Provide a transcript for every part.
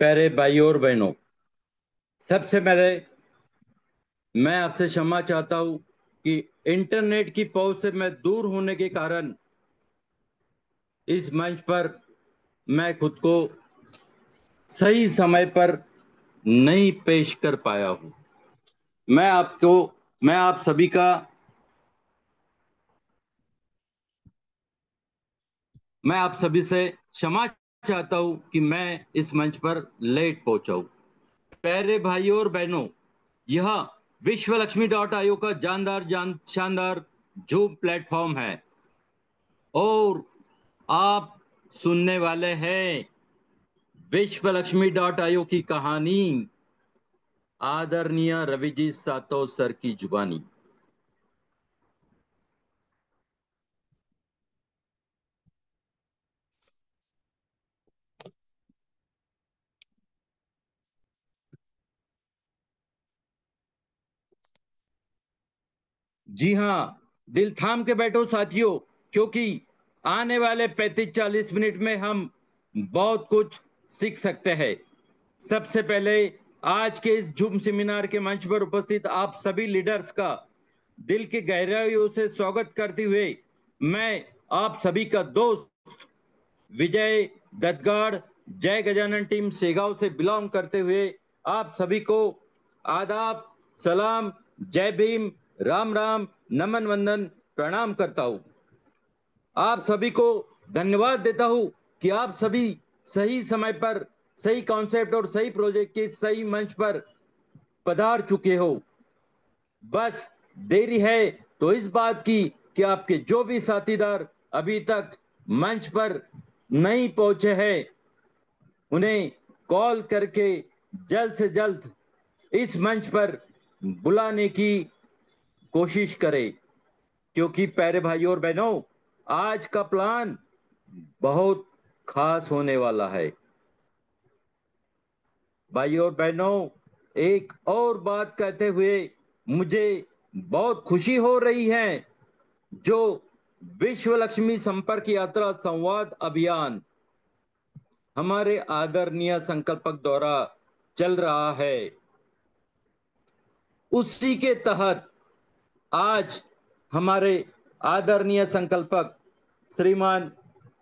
प्यारे भाइयों और बहनों, सबसे पहले मैं आपसे क्षमा चाहता हूं कि इंटरनेट की पहुंच से मैं दूर होने के कारण इस मंच पर मैं खुद को सही समय पर नहीं पेश कर पाया हूं। मैं आपको मैं आप सभी का मैं आप सभी से क्षमा चाहता हूं कि मैं इस मंच पर लेट पहुंचा हूं। प्यारे भाइयों और बहनों, यह विश्व लक्ष्मी डॉट आयोग का शानदार जूम प्लेटफॉर्म है और आप सुनने वाले हैं विश्व लक्ष्मी डॉट आयो की कहानी, आदरणीय रवि जी सातव सर की जुबानी। जी हाँ, दिल थाम के बैठो साथियों, क्योंकि आने वाले 35-40 मिनट में हम बहुत कुछ सीख सकते हैं। सबसे पहले आज के इस जूम सेमिनार के मंच पर उपस्थित आप सभी लीडर्स का दिल की गहराइयों से स्वागत करते हुए मैं आप सभी का दोस्त विजय दत्तगढ़, जय गजानन टीम सेगांव से बिलोंग करते हुए आप सभी को आदाब, सलाम, जय भीम, राम राम, नमन वंदन, प्रणाम करता हूं। आप सभी को धन्यवाद देता हूं कि आप सभी सही समय पर सही कॉन्सेप्ट और सही प्रोजेक्ट के सही मंच पर पधार चुके हो। बस देरी है तो इस बात की कि आपके जो भी साथीदार अभी तक मंच पर नहीं पहुंचे हैं, उन्हें कॉल करके जल्द से जल्द इस मंच पर बुलाने की कोशिश करें, क्योंकि प्यारे भाइयों और बहनों, आज का प्लान बहुत खास होने वाला है। भाइयों और बहनों, एक और बात कहते हुए मुझे बहुत खुशी हो रही है। जो विश्व लक्ष्मी संपर्क यात्रा संवाद अभियान हमारे आदरणीय संकल्पक द्वारा चल रहा है, उसी के तहत आज हमारे आदरणीय संकल्पक श्रीमान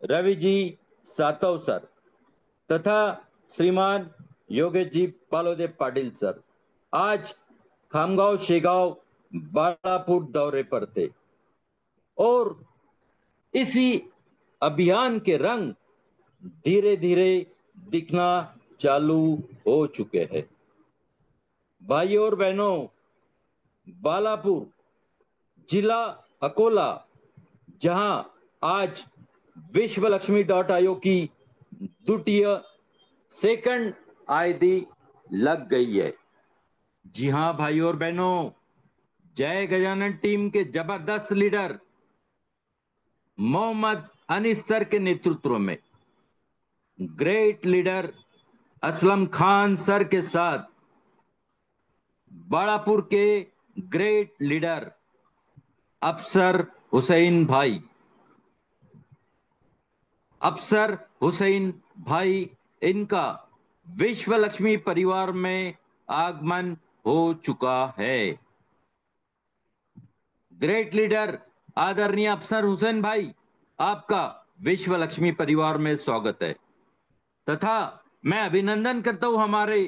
रवि जी सातव सर तथा श्रीमान योगेश जी पालोदे पाटिल सर आज खामगांव शेगांव बालापुर दौरे पर थे और इसी अभियान के रंग धीरे धीरे दिखना चालू हो चुके हैं। भाइयों और बहनों, बालापुर जिला अकोला, जहां आज विश्व लक्ष्मी डॉट आयोग की द्वितीय सेकंड आईडी लग गई है। जी हां भाइयों और बहनों, जय गजानन टीम के जबरदस्त लीडर मोहम्मद अनीस सर के नेतृत्व में great leader Aslam Khan sir के साथ बाड़ापुर के ग्रेट लीडर अफसर हुसैन भाई अफसर हुसैन भाई इनका विश्व लक्ष्मी परिवार में आगमन हो चुका है। ग्रेट लीडर आदरणीय अफसर हुसैन भाई, आपका विश्व लक्ष्मी परिवार में स्वागत है तथा मैं अभिनंदन करता हूं हमारे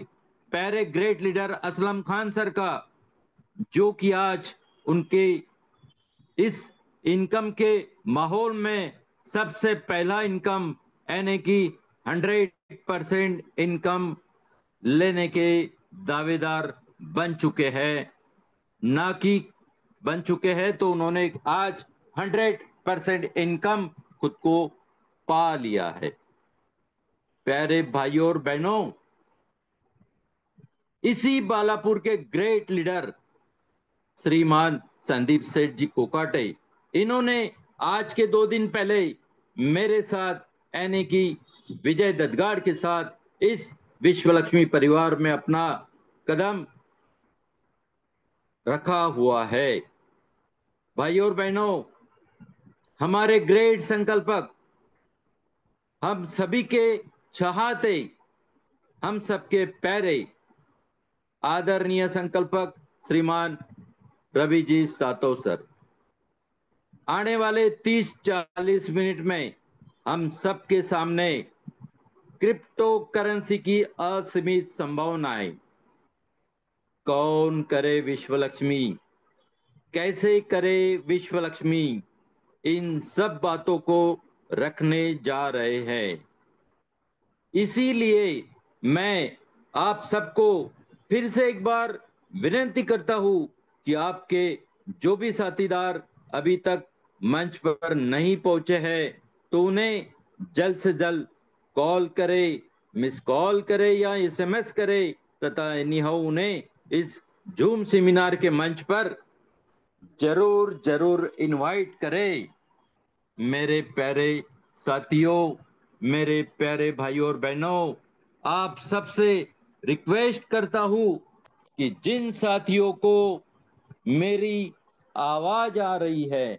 प्यारे great leader Aslam Khan sir का, जो कि आज उनके इस इनकम के माहौल में सबसे पहला इनकम यानी कि 100% इनकम लेने के दावेदार बन चुके हैं। ना कि बन चुके हैं तो उन्होंने आज 100% इनकम खुद को पा लिया है। प्यारे भाइयों और बहनों, इसी बालापुर के ग्रेट लीडर श्रीमान संदीप सेठ जी कोकाटे, इन्होंने आज के 2 दिन पहले मेरे साथ यानी कि विजय दत्तगाड़ के साथ इस विश्व लक्ष्मी परिवार में अपना कदम रखा हुआ है। भाइयों और बहनों, हमारे ग्रेट संकल्पक, हम सभी के चाहते हम सबके प्यारे आदरणीय संकल्पक श्रीमान रवि जी सातो सर। आने वाले 30-40 मिनट में हम सबके सामने क्रिप्टो करेंसी की असीमित संभावनाएं, कौन करे विश्व लक्ष्मी, कैसे करे विश्व लक्ष्मी, इन सब बातों को रखने जा रहे हैं। इसीलिए मैं आप सबको फिर से एक बार विनती करता हूं कि आपके जो भी साथीदार अभी तक मंच पर नहीं पहुंचे हैं तो उन्हें जल्द से जल्द कॉल करे, मिस कॉल करे या एसएमएस करे तथा एनी हाउ उन्हें इस जूम सेमिनार के मंच पर जरूर जरूर इनवाइट करें। मेरे प्यारे साथियों, मेरे प्यारे भाइयों और बहनों, आप सबसे रिक्वेस्ट करता हूं कि जिन साथियों को मेरी आवाज आ रही है,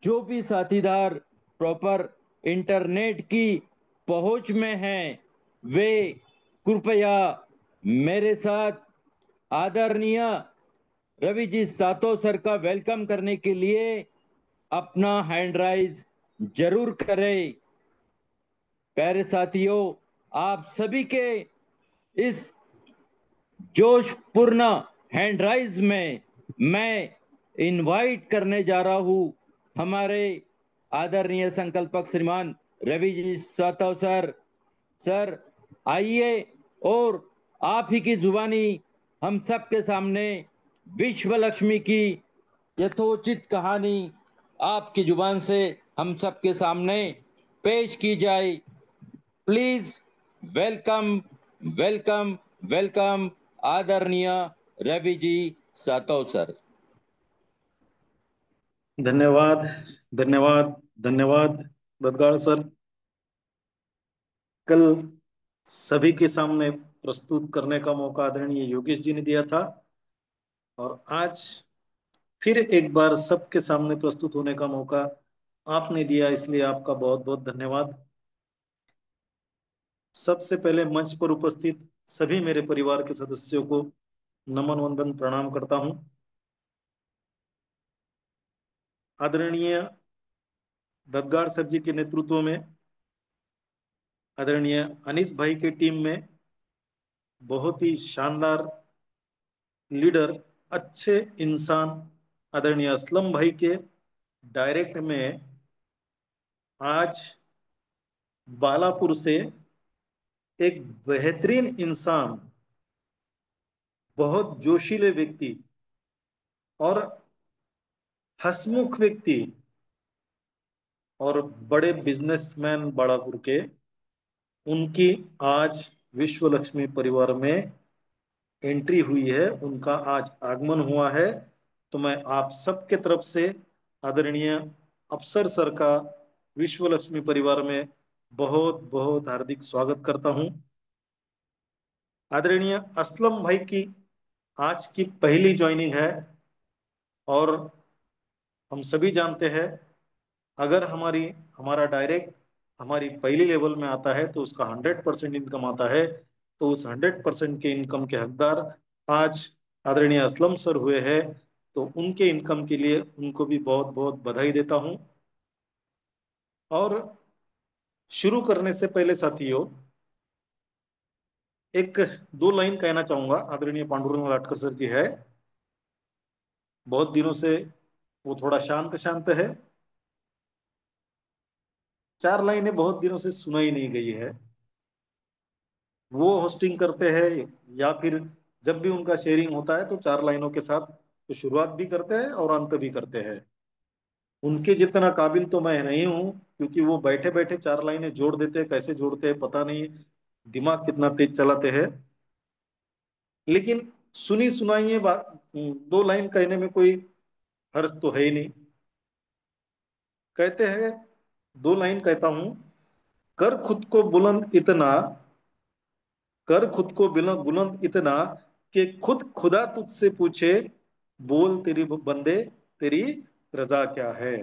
जो भी साथीदार प्रॉपर इंटरनेट की पहुंच में हैं, वे कृपया मेरे साथ आदरणीय रवि जी सातो सर का वेलकम करने के लिए अपना हैंड राइज जरूर करें। प्यारे साथियों, आप सभी के इस जोशपूर्ण हैंड राइज में मैं इनवाइट करने जा रहा हूं हमारे आदरणीय संकल्पक श्रीमान रवि जी सातव सर। सर आइए और आप ही की जुबानी हम सबके सामने विश्व लक्ष्मी की यथोचित कहानी आपकी जुबान से हम सबके सामने पेश की जाए। प्लीज वेलकम, वेलकम, वेलकम आदरणीय रवि जी सातव सर। धन्यवाद, धन्यवाद, धन्यवाद बदगाड़ सर। कल सभी के सामने प्रस्तुत करने का मौका आदरणीय योगेश जी ने दिया था और आज फिर एक बार सबके सामने प्रस्तुत होने का मौका आपने दिया, इसलिए आपका बहुत बहुत धन्यवाद। सबसे पहले मंच पर उपस्थित सभी मेरे परिवार के सदस्यों को नमन वंदन प्रणाम करता हूं। आदरणीय दद्गाड़ सर जी के नेतृत्व में आदरणीय अनीस भाई की टीम में बहुत ही शानदार लीडर, अच्छे इंसान आदरणीय असलम भाई के डायरेक्ट में आज बालापुर से एक बेहतरीन इंसान, बहुत जोशीले व्यक्ति और हंसमुख व्यक्ति और बड़े बिजनेसमैन बालापुर के, उनकी आज विश्व लक्ष्मी परिवार में एंट्री हुई है, उनका आज आगमन हुआ है। तो मैं आप सबके तरफ से आदरणीय अफसर सर का विश्व लक्ष्मी परिवार में बहुत बहुत हार्दिक स्वागत करता हूं। आदरणीय असलम भाई की आज की पहली ज्वाइनिंग है और हम सभी जानते हैं अगर हमारा डायरेक्ट हमारी पहली लेवल में आता है तो उसका 100% इनकम आता है, तो उस 100% के इनकम के हकदार आज आदरणीय असलम सर हुए हैं। तो उनके इनकम के लिए उनको भी बहुत बहुत बधाई देता हूं। और शुरू करने से पहले साथियों, एक दो लाइन कहना चाहूंगा। आदरणीय पांडुरंग लाटकर सर जी है, बहुत दिनों से वो थोड़ा शांत शांत है, चार लाइनें बहुत दिनों से सुनाई नहीं गई है। वो होस्टिंग करते हैं या फिर जब भी उनका शेयरिंग होता है तो चार लाइनों के साथ तो शुरुआत भी करते हैं और अंत भी करते हैं। उनके जितना काबिल तो मैं नहीं हूं, क्योंकि वो बैठे बैठे चार लाइनें जोड़ देते हैं, कैसे जोड़ते हैं पता नहीं, दिमाग कितना तेज चलाते हैं। लेकिन सुनी सुनाई ये बात, दो लाइन कहने में कोई हर्ज तो है ही नहीं। कहते हैं, दो लाइन कहता हूं। कर खुद को बुलंद इतना, कर खुद को बुलंद इतना कि खुद खुदा तुझसे पूछे, बोल तेरी बंदे तेरी रजा क्या है।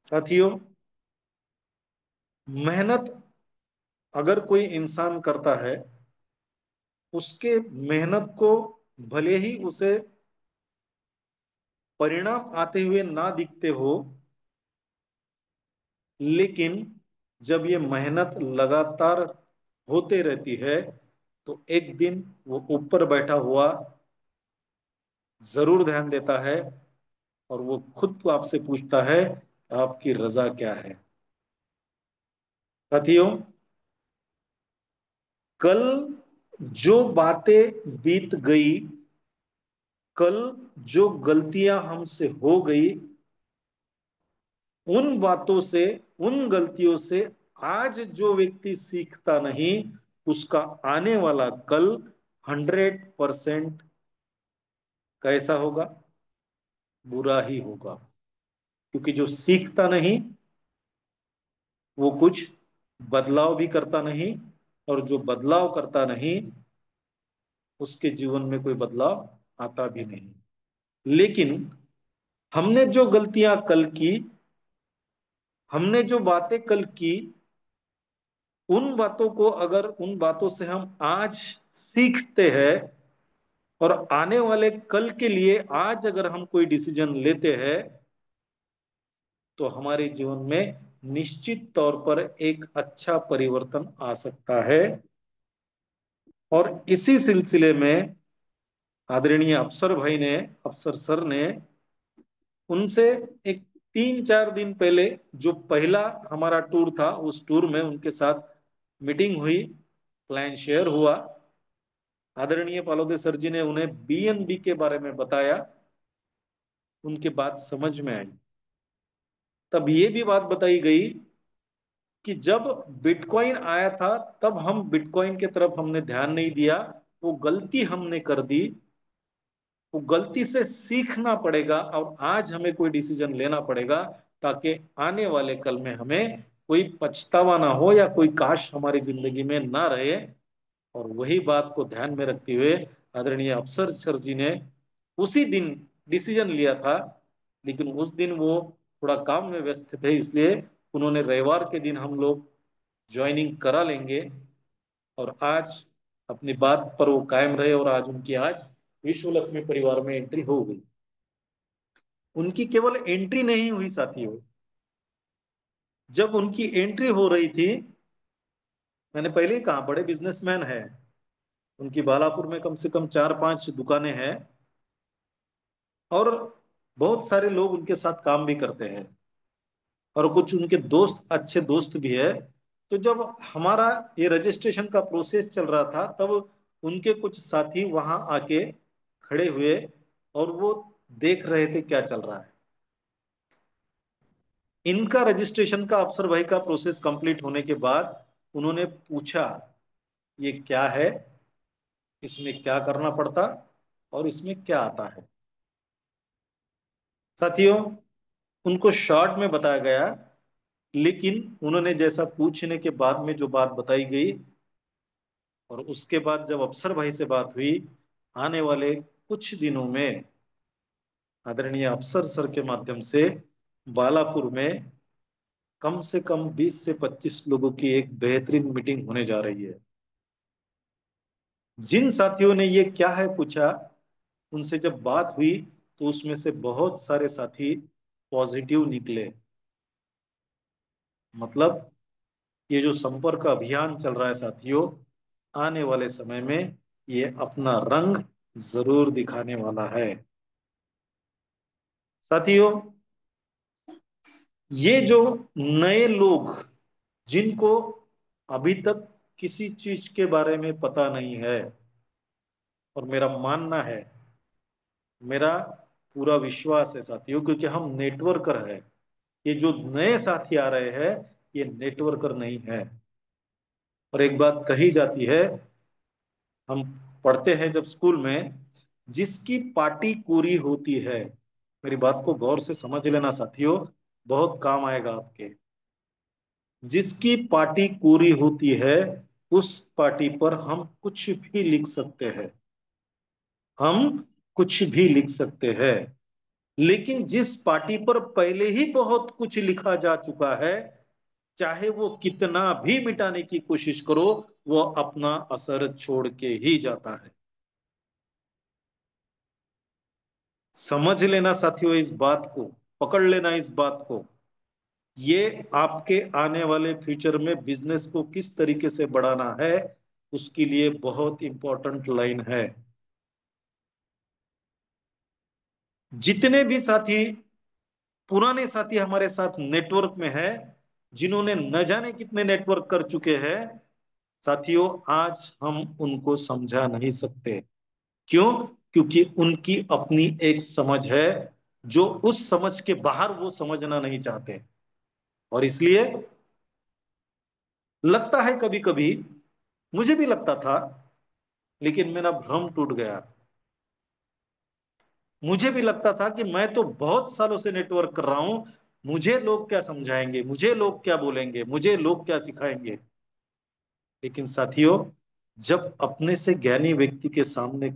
साथियों, मेहनत अगर कोई इंसान करता है, उसके मेहनत को भले ही उसे परिणाम आते हुए ना दिखते हो, लेकिन जब ये मेहनत लगातार होते रहती है तो एक दिन वो ऊपर बैठा हुआ जरूर ध्यान देता है, और वो खुद को आपसे पूछता है आपकी रजा क्या है। साथियों, कल जो बातें बीत गई, कल जो गलतियां हमसे हो गई, उन बातों से, उन गलतियों से आज जो व्यक्ति सीखता नहीं, उसका आने वाला कल 100% कैसा होगा? बुरा ही होगा। क्योंकि जो सीखता नहीं वो कुछ बदलाव भी करता नहीं, और जो बदलाव करता नहीं उसके जीवन में कोई बदलाव आता भी नहीं। लेकिन हमने जो गलतियां कल की, हमने जो बातें कल की, उन बातों को, अगर उन बातों से हम आज सीखते हैं और आने वाले कल के लिए आज अगर हम कोई डिसीजन लेते हैं, तो हमारे जीवन में निश्चित तौर पर एक अच्छा परिवर्तन आ सकता है। और इसी सिलसिले में आदरणीय अफसर सर ने उनसे एक 3-4 दिन पहले जो पहला हमारा टूर था, उस टूर में उनके साथ मीटिंग हुई, प्लान शेयर हुआ। आदरणीय पालोदे सर जी ने उन्हें बीएनबी के बारे में बताया, उनकी बात समझ में आई। तब ये भी बात बताई गई कि जब बिटकॉइन आया था तब हम बिटकॉइन के तरफ हमने ध्यान नहीं दिया, वो गलती हमने कर दी। वो गलती से सीखना पड़ेगा और आज हमें कोई डिसीजन लेना पड़ेगा, ताकि आने वाले कल में हमें कोई पछतावा ना हो या कोई काश हमारी जिंदगी में ना रहे। और वही बात को ध्यान में रखते हुए आदरणीय अफसर सर जी ने उसी दिन डिसीजन लिया था। लेकिन उस दिन वो थोड़ा काम में व्यस्त थे, इसलिए उन्होंने रविवार के दिन हम लोग ज्वाइनिंग करा लेंगे। और आज अपनी बात पर वो कायम रहे, और आज उनकी आज विश्व लक्ष्मी परिवार में एंट्री हो गई। उनकी केवल एंट्री नहीं हुई साथियों, जब उनकी एंट्री हो रही थी, मैंने पहले ही कहा बड़े बिजनेसमैन है, उनकी बालापुर में कम से कम 4-5 दुकानें हैं, और बहुत सारे लोग उनके साथ काम भी करते हैं, और कुछ उनके दोस्त, अच्छे दोस्त भी है। तो जब हमारा ये रजिस्ट्रेशन का प्रोसेस चल रहा था, तब उनके कुछ साथी वहां आके खड़े हुए, और वो देख रहे थे क्या चल रहा है। इनका रजिस्ट्रेशन का, अफसर भाई का प्रोसेस कंप्लीट होने के बाद उन्होंने पूछा ये क्या है, इसमें क्या करना पड़ता, और इसमें क्या आता है। साथियों, उनको शॉर्ट में बताया गया, लेकिन उन्होंने जैसा पूछने के बाद में जो बात बताई गई, और उसके बाद जब अफसर भाई से बात हुई, आने वाले कुछ दिनों में आदरणीय अफसर सर के माध्यम से बालापुर में कम से कम 20 से 25 लोगों की एक बेहतरीन मीटिंग होने जा रही है। जिन साथियों ने ये क्या है पूछा, उनसे जब बात हुई तो उसमें से बहुत सारे साथी पॉजिटिव निकले। मतलब ये जो संपर्क अभियान चल रहा है साथियों, आने वाले समय में ये अपना रंग जरूर दिखाने वाला है। साथियों, ये जो नए लोग, जिनको अभी तक किसी चीज के बारे में पता नहीं है, और मेरा मानना है, मेरा पूरा विश्वास है साथियों, क्योंकि हम नेटवर्कर है, ये जो नए साथी आ रहे हैं ये नेटवर्कर नहीं है। और एक बात कही जाती है, हम पढ़ते हैं जब स्कूल में, जिसकी पार्टी पूरी होती है, मेरी बात को गौर से समझ लेना साथियों, बहुत काम आएगा आपके। जिसकी पार्टी पूरी होती है, उस पार्टी पर हम कुछ भी लिख सकते हैं, हम कुछ भी लिख सकते हैं। लेकिन जिस पार्टी पर पहले ही बहुत कुछ लिखा जा चुका है, चाहे वो कितना भी मिटाने की कोशिश करो, वो अपना असर छोड़ के ही जाता है। समझ लेना साथियों इस बात को, पकड़ लेना इस बात को। ये आपके आने वाले फ्यूचर में बिजनेस को किस तरीके से बढ़ाना है, उसके लिए बहुत इंपॉर्टेंट लाइन है। जितने भी साथी, पुराने साथी हमारे साथ नेटवर्क में है, जिन्होंने न जाने कितने नेटवर्क कर चुके हैं, साथियों आज हम उनको समझा नहीं सकते। क्यों? क्योंकि उनकी अपनी एक समझ है, जो उस समझ के बाहर वो समझना नहीं चाहते। और इसलिए लगता है कभी कभी, मुझे भी लगता था, लेकिन मेरा भ्रम टूट गया। मुझे भी लगता था कि मैं तो बहुत सालों से नेटवर्क कर रहा हूं, मुझे लोग क्या समझाएंगे, मुझे लोग क्या बोलेंगे, मुझे लोग क्या सिखाएंगे। लेकिन साथियों, जब अपने से ज्ञानी व्यक्ति के सामने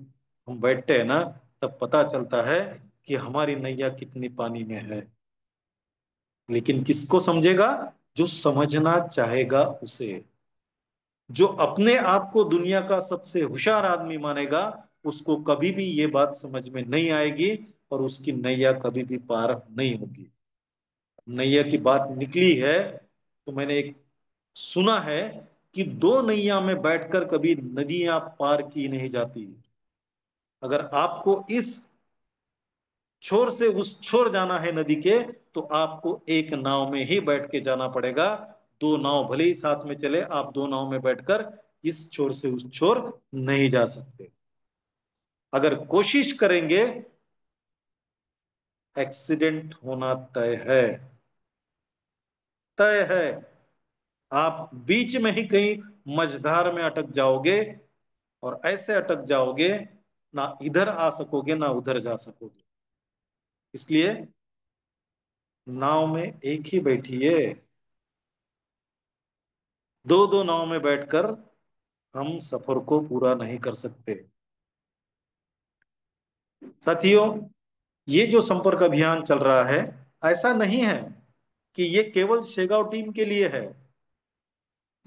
हम बैठते हैं ना, तब पता चलता है कि हमारी नैया कितनी पानी में है। लेकिन किसको समझेगा? जो समझना चाहेगा उसे। जो अपने आप को दुनिया का सबसे होशियार आदमी मानेगा, उसको कभी भी ये बात समझ में नहीं आएगी, और उसकी नैया कभी भी पार नहीं होगी। नैया की बात निकली है, तो मैंने एक सुना है कि दो नैया में बैठकर कभी नदियां पार की नहीं जाती। अगर आपको इस छोर से उस छोर जाना है नदी के, तो आपको एक नाव में ही बैठ के जाना पड़ेगा। दो नाव भले ही साथ में चले, आप दो नाव में बैठकर इस छोर से उस छोर नहीं जा सकते। अगर कोशिश करेंगे, एक्सीडेंट होना तय है। तय है। आप बीच में ही कहीं मझधार में अटक जाओगे, और ऐसे अटक जाओगे, ना इधर आ सकोगे ना उधर जा सकोगे। इसलिए नाव में एक ही बैठिए। दो दो नाव में बैठकर हम सफर को पूरा नहीं कर सकते। साथियों, ये जो संपर्क अभियान चल रहा है, ऐसा नहीं है कि ये केवल शेगांव टीम के लिए है।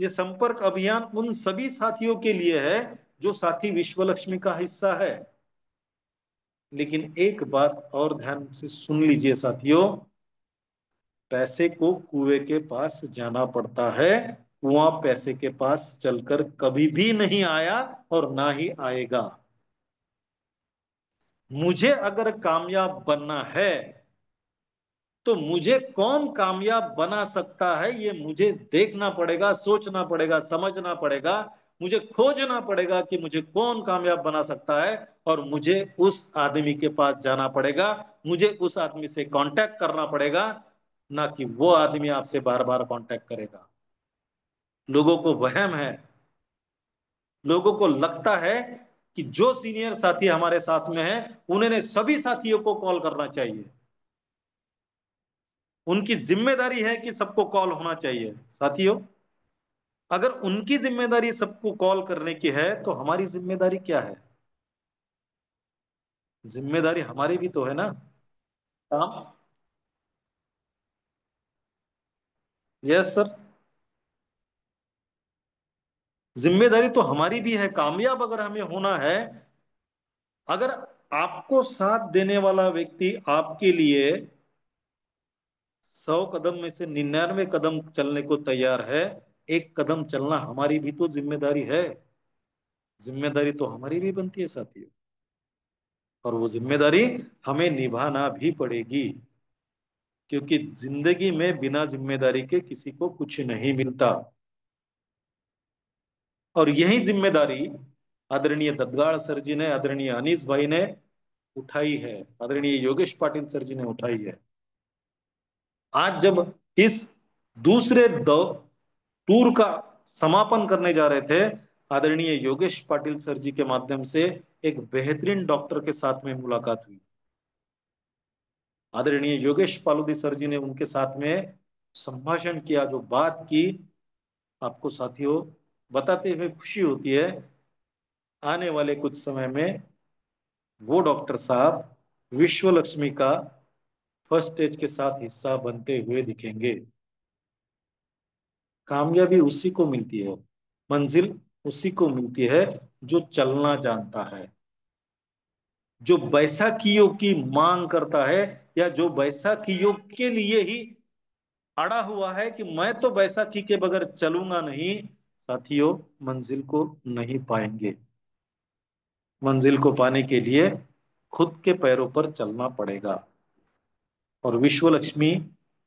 ये संपर्क अभियान उन सभी साथियों के लिए है जो साथी विश्व लक्ष्मी का हिस्सा है। लेकिन एक बात और ध्यान से सुन लीजिए साथियों, पैसे को कुएं के पास जाना पड़ता है। कुआं पैसे के पास चलकर कभी भी नहीं आया, और ना ही आएगा। मुझे अगर कामयाब बनना है, तो मुझे कौन कामयाब बना सकता है, ये मुझे देखना पड़ेगा, सोचना पड़ेगा, समझना पड़ेगा। मुझे खोजना पड़ेगा कि मुझे कौन कामयाब बना सकता है, और मुझे उस आदमी के पास जाना पड़ेगा। मुझे उस आदमी से कांटेक्ट करना पड़ेगा, ना कि वो आदमी आपसे बार बार कांटेक्ट करेगा। लोगों को वहम है, लोगों को लगता है कि जो सीनियर साथी हमारे साथ में है, उन्हें सभी साथियों को कॉल करना चाहिए। उनकी जिम्मेदारी है कि सबको कॉल होना चाहिए। साथियों, अगर उनकी जिम्मेदारी सबको कॉल करने की है, तो हमारी जिम्मेदारी क्या है? जिम्मेदारी हमारी भी तो है ना। काम। Yes sir. जिम्मेदारी तो हमारी भी है। कामयाब अगर हमें होना है, अगर आपको साथ देने वाला व्यक्ति आपके लिए 100 कदम में से 99 कदम चलने को तैयार है, एक कदम चलना हमारी भी तो जिम्मेदारी है। जिम्मेदारी तो हमारी भी बनती है साथियों, और वो जिम्मेदारी हमें निभाना भी पड़ेगी। क्योंकि जिंदगी में बिना जिम्मेदारी के किसी को कुछ नहीं मिलता। और यही जिम्मेदारी आदरणीय दद्गाड़ सर जी ने, आदरणीय अनीस भाई ने उठाई है, आदरणीय योगेश पाटिल सर जी ने उठाई है। आज जब इस दूसरे टूर का समापन करने जा रहे थे, आदरणीय योगेश पाटिल सर जी के माध्यम से एक बेहतरीन डॉक्टर के साथ में मुलाकात हुई। आदरणीय योगेश पालुदी सर जी ने उनके साथ में संभाषण किया, जो बात की, आपको साथियों बताते हुए खुशी होती है। आने वाले कुछ समय में वो डॉक्टर साहब विश्व लक्ष्मी का फर्स्ट स्टेज के साथ हिस्सा बनते हुए दिखेंगे। कामयाबी उसी को मिलती है, मंजिल उसी को मिलती है जो चलना जानता है, जो बैसाखियों की मांग करता है, या जो बैसाखियों के लिए ही अड़ा हुआ है कि मैं तो बैसाखी के बगैर चलूंगा नहीं। साथियों, मंजिल को नहीं पाएंगे। मंजिल को पाने के लिए खुद के पैरों पर चलना पड़ेगा। और विश्व लक्ष्मी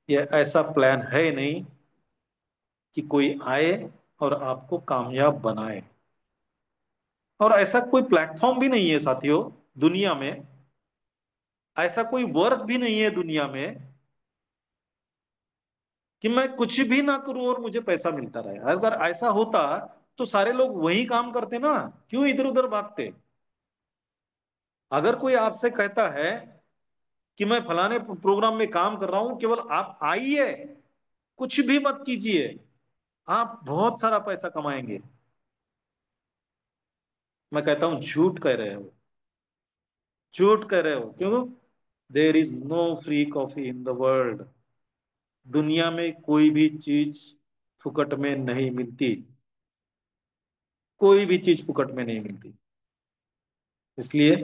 ये ऐसा प्लान है नहीं कि कोई आए और आपको कामयाब बनाए। और ऐसा कोई प्लेटफॉर्म भी नहीं है साथियों दुनिया में, ऐसा कोई वर्क भी नहीं है दुनिया में कि मैं कुछ भी ना करूं और मुझे पैसा मिलता रहे। अगर ऐसा होता तो सारे लोग वही काम करते ना, क्यों इधर उधर भागते। अगर कोई आपसे कहता है कि मैं फलाने प्रोग्राम में काम कर रहा हूं, केवल आप आइए, कुछ भी मत कीजिए, आप बहुत सारा पैसा कमाएंगे, मैं कहता हूं झूठ कह रहे हो, झूठ कह रहे हो। क्यों? There is no free coffee in the world. दुनिया में कोई भी चीज फुकट में नहीं मिलती, कोई भी चीज फुकट में नहीं मिलती। इसलिए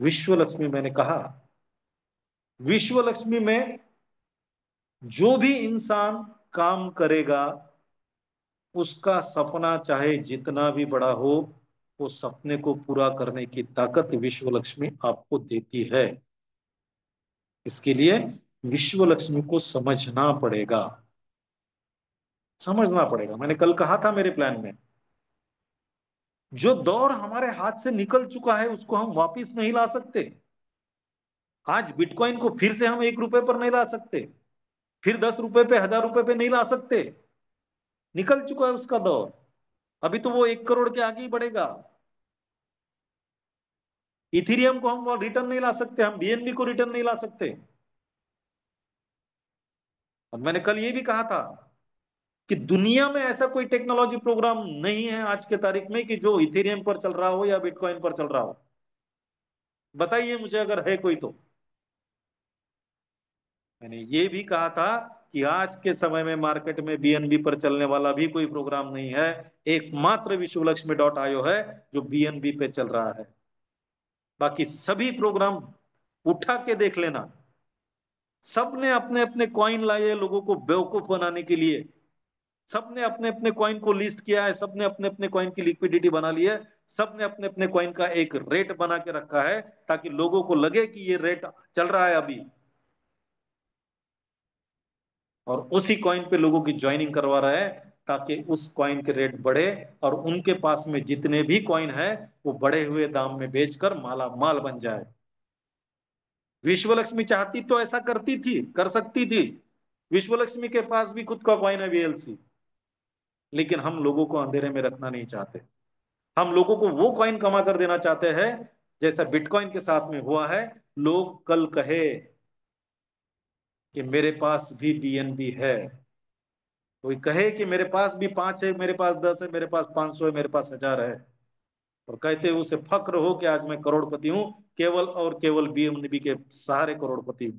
विश्व लक्ष्मी, मैंने कहा, विश्व लक्ष्मी में जो भी इंसान काम करेगा, उसका सपना चाहे जितना भी बड़ा हो, वो सपने को पूरा करने की ताकत विश्व लक्ष्मी आपको देती है। इसके लिए विश्व लक्ष्मी को समझना पड़ेगा, समझना पड़ेगा। मैंने कल कहा था मेरे प्लान में, जो दौर हमारे हाथ से निकल चुका है उसको हम वापस नहीं ला सकते। आज बिटकॉइन को फिर से हम 1 रुपए पर नहीं ला सकते, फिर 10 रुपए पे, 1000 रुपए पे नहीं ला सकते। निकल चुका है उसका दौर। अभी तो वो 1 करोड़ के आगे ही बढ़ेगा। इथीरियम को हम रिटर्न नहीं ला सकते, हम बीएनबी को रिटर्न नहीं ला सकते। और मैंने कल ये भी कहा था कि दुनिया में ऐसा कोई टेक्नोलॉजी प्रोग्राम नहीं है आज के तारीख में कि जो इथेरियम पर चल रहा हो या बिटकॉइन पर चल रहा हो। बताइए मुझे अगर है कोई तो। मैंने ये भी कहा था कि आज के समय में मार्केट में बीएनबी पर चलने वाला भी कोई प्रोग्राम नहीं है। एकमात्र विश्वलक्ष्मी.io है जो बीएनबी पे चल रहा है। बाकी सभी प्रोग्राम उठा के देख लेना, सबने अपने अपने कॉइन लाए लोगों को बेवकूफ बनाने के लिए। सबने अपने अपने कॉइन को लिस्ट किया है, सबने अपने अपने कॉइन की लिक्विडिटी बना ली है, सबने अपने अपने कॉइन का एक रेट बना के रखा है ताकि लोगों को लगे कि ये रेट चल रहा है अभी, और उसी कॉइन पे लोगों की ज्वाइनिंग करवा रहा है ताकि उस कॉइन के रेट बढ़े और उनके पास में जितने भी कॉइन है वो बढ़े हुए दाम में बेचकर माला माल बन जाए। विश्व लक्ष्मी चाहती तो ऐसा करती थी, कर सकती थी। विश्व लक्ष्मी के पास भी खुद का कॉइन है वीएलसी, लेकिन हम लोगों को अंधेरे में रखना नहीं चाहते। हम लोगों को वो कॉइन कमा कर देना चाहते हैं जैसा बिटकॉइन के साथ में हुआ है। लोग कल कहे कि मेरे पास भी बीएनबी है, कोई कहे कि मेरे पास भी 5 है, मेरे पास 10 है, मेरे पास 500 है, मेरे पास 1000 है, और कहते हैं उसे फक्र हो कि आज मैं करोड़पति हूं, केवल और केवल बीएनबी के सहारे करोड़पति हूं।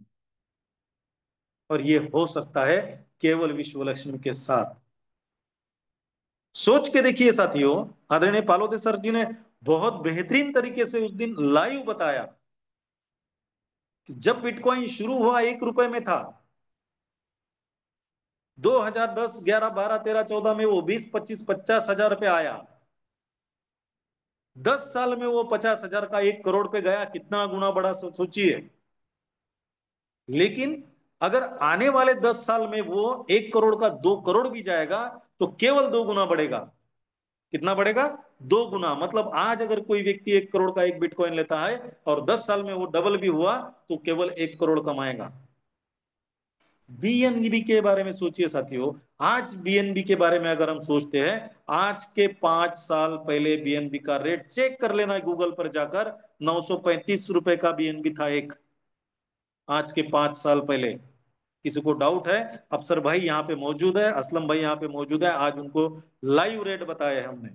और ये हो सकता है केवल विश्व लक्ष्मी के साथ। सोच के देखिए साथियों, आदरणीय पालोदे सर जी ने बहुत बेहतरीन तरीके से उस दिन लाइव बताया कि जब बिटकॉइन शुरू हुआ 1 रुपए में था, 2010, 11, 12, 13, 14 में वो 20, 25, 50 हजार रुपए आया। 10 साल में वो 50 हजार का 1 करोड़ पे गया, कितना गुना बढ़ा सोचिए। लेकिन अगर आने वाले 10 साल में वो 1 करोड़ का 2 करोड़ भी जाएगा तो केवल 2 गुना बढ़ेगा। कितना बढ़ेगा? 2 गुना। मतलब आज अगर कोई व्यक्ति 1 करोड़ का एक बिटकॉइन लेता है और 10 साल में वो डबल भी हुआ तो केवल 1 करोड़ कमाएगा। बीएनबी के बारे में सोचिए साथियों। आज बीएनबी के बारे में अगर हम सोचते हैं, आज के 5 साल पहले बीएनबी का रेट चेक कर लेना गूगल पर जाकर, 935 रुपए का बीएनबी था एक, आज के 5 साल पहले। किसी को डाउट है? अफसर भाई यहाँ पे मौजूद है, असलम भाई यहाँ पे मौजूद है, आज उनको लाइव रेट बताया है हमने।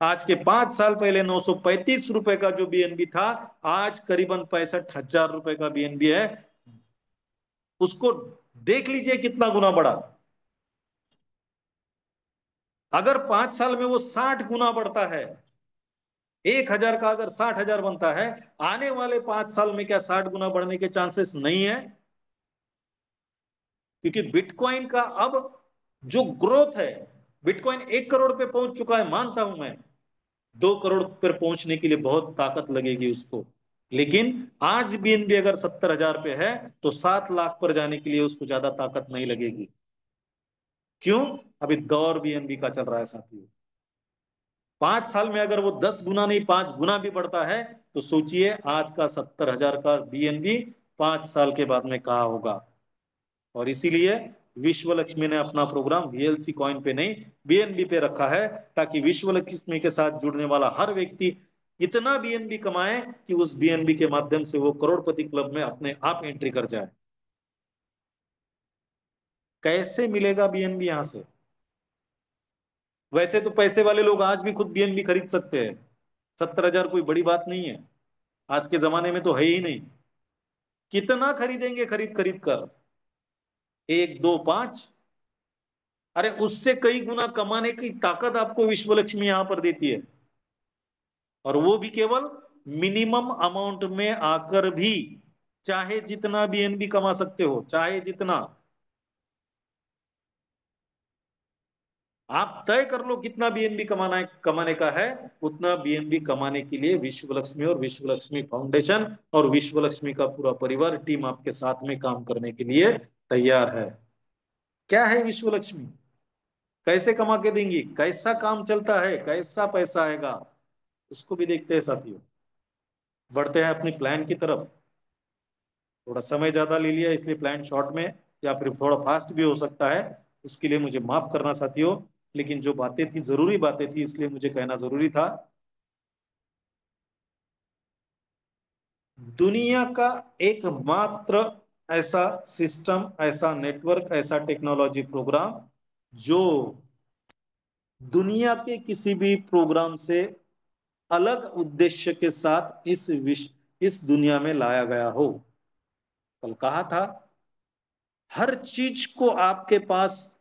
आज के 5 साल पहले 935 रुपए का जो बीएनबी था, आज करीबन 65 हजार रुपए का बीएनबी है। उसको देख लीजिए कितना गुना बढ़ा। अगर 5 साल में वो 60 गुना बढ़ता है, 1,000 का अगर 60,000 बनता है, आने वाले 5 साल में क्या 60 गुना बढ़ने के चांसेस नहीं है? क्योंकि बिटकॉइन का अब जो ग्रोथ है, बिटकॉइन 1 करोड़ पे पहुंच चुका है, मानता हूं मैं। 2 करोड़ पर पहुंचने के लिए बहुत ताकत लगेगी उसको। लेकिन आज बीएनबी अगर 70,000 पे है, तो 7 लाख पर जाने के लिए उसको ज्यादा ताकत नहीं लगेगी। क्यों? अभी दौर बीएनबी का चल रहा है साथियों। 5 साल में अगर वो 10 गुना नहीं 5 गुना भी बढ़ता है, तो सोचिए आज का 70,000 का बीएनबी 5 साल के बाद में कहा होगा। और इसीलिए विश्व लक्ष्मी ने अपना प्रोग्राम वीएलसी कॉइन पे नहीं, बीएनबी पे रखा है, ताकि विश्व लक्ष्मी के साथ जुड़ने वाला हर व्यक्ति इतना बीएनबी कमाए कि उस बीएनबी के माध्यम से वो करोड़पति क्लब में अपने आप एंट्री कर जाए। कैसे मिलेगा बीएनबी यहां से? वैसे तो पैसे वाले लोग आज भी खुद बीएनबी खरीद सकते हैं। 70,000 कोई बड़ी बात नहीं है, आज के जमाने में तो है ही नहीं। कितना खरीदेंगे खरीद खरीद कर? एक दो पांच? अरे उससे कई गुना कमाने की ताकत आपको विश्व लक्ष्मी यहां पर देती है। और वो भी केवल मिनिमम अमाउंट में आकर भी। चाहे जितना बीएनबी कमा सकते हो, चाहे जितना। आप तय कर लो कितना बीएनबी कमाना है, कमाने का है। उतना बीएनबी कमाने के लिए विश्व लक्ष्मी और विश्व लक्ष्मी फाउंडेशन और विश्व लक्ष्मी का पूरा परिवार टीम आपके साथ में काम करने के लिए तैयार है। क्या है विश्व लक्ष्मी? कैसे कमा के देंगी, कैसा काम चलता है, कैसा पैसा आएगा, उसको भी देखते हैं साथियों। बढ़ते हैं अपनी प्लान की तरफ। थोड़ा समय ज्यादा ले लिया इसलिए प्लान शॉर्ट में, या फिर थोड़ा फास्ट भी हो सकता है, उसके लिए मुझे माफ करना साथियों। लेकिन जो बातें थी जरूरी बातें थी, इसलिए मुझे कहना जरूरी था। दुनिया का एकमात्र ऐसा सिस्टम, ऐसा नेटवर्क, ऐसा टेक्नोलॉजी प्रोग्राम जो दुनिया के किसी भी प्रोग्राम से अलग उद्देश्य के साथ इस विश्व इस दुनिया में लाया गया हो। कल कहा था, हर चीज को आपके पास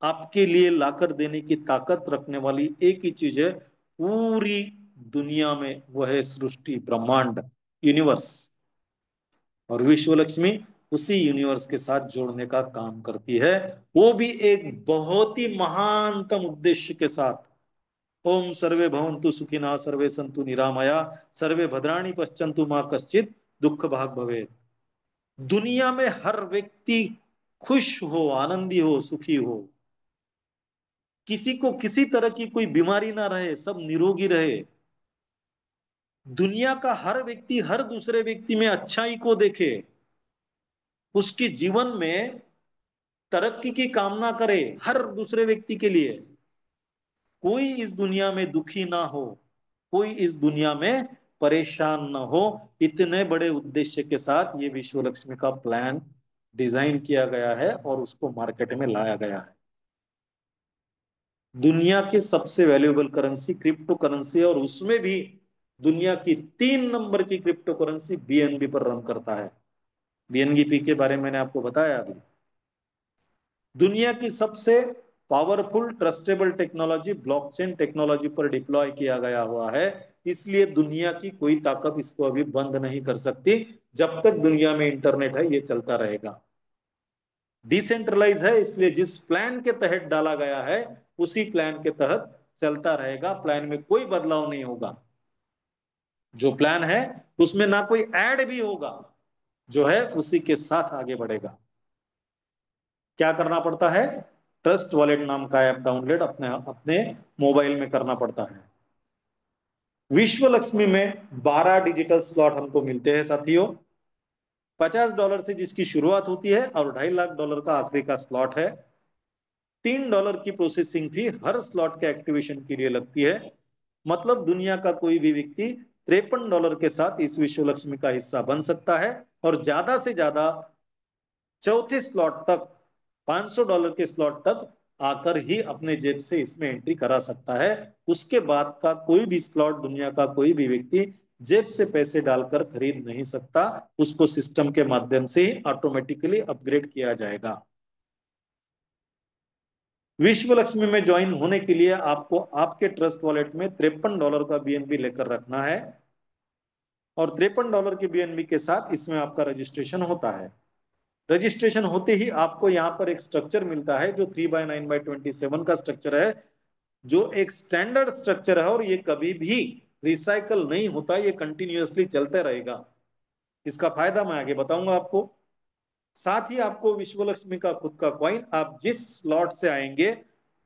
आपके लिए लाकर देने की ताकत रखने वाली एक ही चीज है पूरी दुनिया में, वह है सृष्टि, ब्रह्मांड, यूनिवर्स। और विश्व लक्ष्मी उसी यूनिवर्स के साथ जोड़ने का काम करती है, वो भी एक बहुत ही महानतम उद्देश्य के साथ। ओम सर्वे भवन्तु सुखिनः, सर्वे सन्तु निरामया, सर्वे भद्राणि पश्यन्तु मां कश्चित दुख भाग भवेत्। दुनिया में हर व्यक्ति खुश हो, आनंदी हो, सुखी हो। किसी को किसी तरह की कोई बीमारी ना रहे, सब निरोगी रहे। दुनिया का हर व्यक्ति हर दूसरे व्यक्ति में अच्छाई को देखे, उसके जीवन में तरक्की की कामना करे हर दूसरे व्यक्ति के लिए। कोई इस दुनिया में दुखी ना हो, कोई इस दुनिया में परेशान ना हो। इतने बड़े उद्देश्य के साथ ये विश्व लक्ष्मी का प्लान डिजाइन किया गया है और उसको मार्केट में लाया गया है। दुनिया की सबसे वैल्यूएबल करेंसी क्रिप्टो करेंसी है, और उसमें भी दुनिया की 3 नंबर की क्रिप्टो करेंसी बीएनबी पर रन करता है। बीएनबी के बारे में मैंने आपको बताया अभी। दुनिया की सबसे powerful trustable technology blockchain technology पर डिप्लॉय किया गया हुआ है। इसलिए दुनिया की कोई ताकत इसको अभी बंद नहीं कर सकती। जब तक दुनिया में इंटरनेट है ये चलता रहेगा। डिसेंट्रलाइज है, इसलिए जिस प्लान के तहत डाला गया है उसी प्लान के तहत चलता रहेगा। प्लान में कोई बदलाव नहीं होगा। जो प्लान है उसमें ना कोई ऐड भी होगा, जो है उसी के साथ आगे बढ़ेगा। क्या करना पड़ता है? ट्रस्ट वॉलेट नाम का ऐप डाउनलोड अपने अपने मोबाइल में करना पड़ता है। विश्व लक्ष्मी में 12 डिजिटल स्लॉट हमको मिलते हैं साथियों। $50 से जिसकी शुरुआत होती है और $2.5 लाख का आखिरी का स्लॉट है। $3 की प्रोसेसिंग फी हर स्लॉट के एक्टिवेशन के लिए लगती है। मतलब दुनिया का कोई भी व्यक्ति $53 के साथ इस विश्व लक्ष्मी का हिस्सा बन सकता है, और ज्यादा से ज्यादा चौथे स्लॉट तक, $500 के स्लॉट तक आकर ही अपने जेब से इसमें एंट्री करा सकता है। उसके बाद का कोई भी स्लॉट दुनिया का कोई भी व्यक्ति जेब से पैसे डालकर खरीद नहीं सकता। उसको सिस्टम के माध्यम से ही ऑटोमेटिकली अपग्रेड किया जाएगा। विश्व लक्ष्मी में ज्वाइन होने के लिए आपको आपके ट्रस्ट वॉलेट में $53 का बीएनबी लेकर रखना है, और $53 के बीएनबी के साथ इसमें आपका रजिस्ट्रेशन होता है। रजिस्ट्रेशन होते ही आपको यहाँ पर एक स्ट्रक्चर मिलता है जो 3/9/27 का स्ट्रक्चर है, जो एक स्टैंडर्ड स्ट्रक्चर है, और ये कभी भी रिसाइकल नहीं होता, ये कंटिन्यूअसली चलते रहेगा। इसका फायदा मैं आगे बताऊंगा आपको। साथ ही आपको विश्व लक्ष्मी का खुद का कॉइन, आप जिस स्लॉट से आएंगे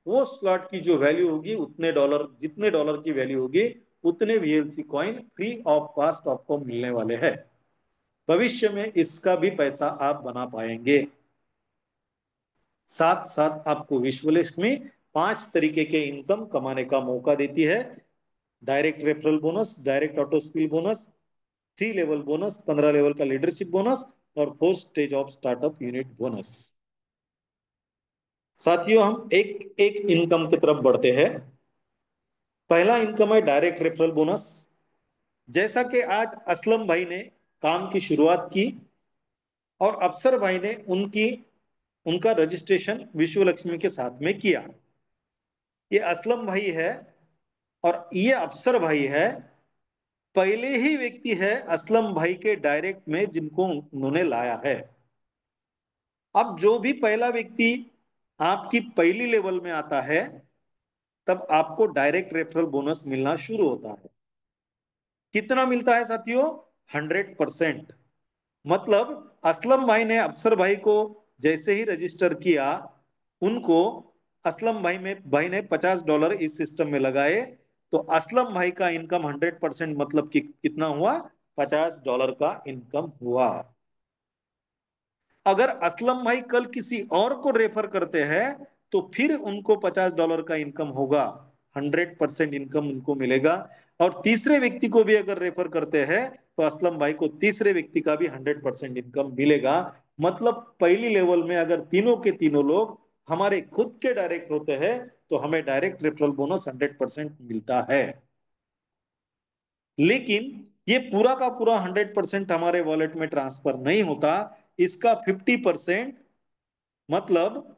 वो स्लॉट की जो वैल्यू होगी, उतने डॉलर, जितने डॉलर की वैल्यू होगी उतने VLC coin free of cost आपको मिलने वाले हैं। भविष्य में इसका भी पैसा आप बना पाएंगे। साथ साथ आपको विश्व लक्ष्मी 5 तरीके के इनकम कमाने का मौका देती है। Direct referral bonus, direct auto spill bonus, 3 level bonus, 15 level का लीडरशिप बोनस, और 4 stage of startup unit bonus. साथियों, हम एक एक इनकम की तरफ बढ़ते हैं। पहला इनकम है डायरेक्ट रेफरल बोनस। जैसा कि आज असलम भाई ने काम की शुरुआत की और अफसर भाई ने उनका रजिस्ट्रेशन विश्व लक्ष्मी के साथ में किया। ये असलम भाई है और ये अफसर भाई है, पहले ही व्यक्ति है असलम भाई के डायरेक्ट में जिनको उन्होंने लाया है। अब जो भी पहला व्यक्ति आपकी पहली लेवल में आता है, तब आपको डायरेक्ट रेफरल बोनस मिलना शुरू होता है। कितना मिलता है साथियों? 100%। मतलब असलम भाई ने अफसर भाई को जैसे ही रजिस्टर किया, उनको असलम भाई ने $50 इस सिस्टम में लगाए, तो असलम भाई का इनकम 100%, मतलब कि कितना हुआ? $50 का इनकम हुआ। अगर असलम भाई कल किसी और को रेफर करते हैं, तो फिर उनको $50 का इनकम होगा, 100% इनकम उनको मिलेगा। और तीसरे व्यक्ति को भी अगर रेफर करते हैं, तो असलम भाई को तीसरे व्यक्ति का भी 100% इनकम मिलेगा। मतलब पहली लेवल में अगर तीनों के तीनों लोग हमारे खुद के डायरेक्ट होते हैं, तो हमें डायरेक्ट रेफरल बोनस 100% मिलता है। लेकिन ये पूरा का पूरा 100% हमारे वॉलेट में ट्रांसफर नहीं होता। इसका 50%, मतलब